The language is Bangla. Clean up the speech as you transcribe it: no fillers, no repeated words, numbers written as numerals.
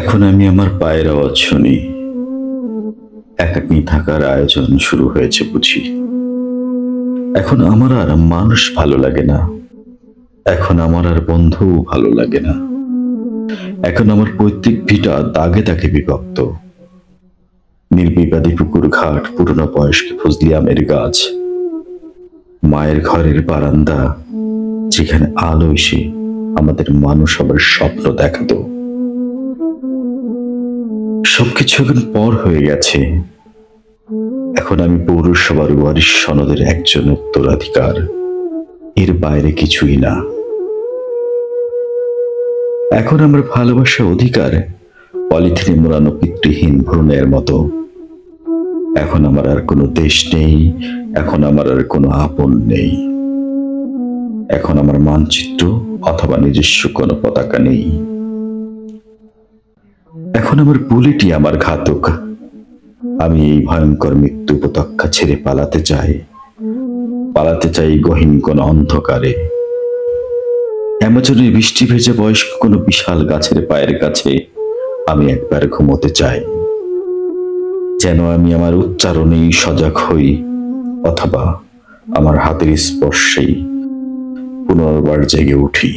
এখন আমি আমার পায়ের আওয়াজ শুনি। একাকী থাকার আয়োজন শুরু হয়েছে বুঝি। এখন আমার আর মানুষ ভালো লাগে না। এখন আমার আর বন্ধু ভালো লাগে না। এখন আমার পৈতৃক ভিটা দাগে দাগে বিভক্ত। নির্বিবাদী পুকুর ঘাট, পুরনো বয়স্ক ফজলি আমের গাছ, মায়ের ঘরের বারান্দা, যেখানে আলো এসে আমাদের মানুষ হবার স্বপ্ন দেখাতো, সবকিছু এখন পর হয়ে গেছে। এখন আমি পৌরসভার ওয়ারিশ সনদের একজন উত্তরাধিকার, এর বাইরে কিছুই না। এখন আমার ভালোবাসা অধিকার পলিথিনে মোড়ানো পিতৃহীন ভ্রূণের মতো। এখন আমার আর কোনো দেশ নেই, এখন আমার আর কোনো আপন নেই। এখন আমার মানচিত্র অথবা নিজস্ব কোনো পতাকা নেই। এখন আমার বুলেটই আমার ঘাতক। আমি এই ভয়ঙ্কর মৃত্যু উপত্যকা ছেড়ে পালাতে চাই গহীন কোন অন্ধকারে। অ্যামাজনের বৃষ্টি ভেজা বয়স্ক কোনো বিশাল গাছের পায়ের কাছে আমি একবার ঘুমোতে চাই, যেন আমি আমার উচ্চারণেই সজাগ হই, অথবা আমার হাতের স্পর্শেই পুনর্বার জেগে উঠি।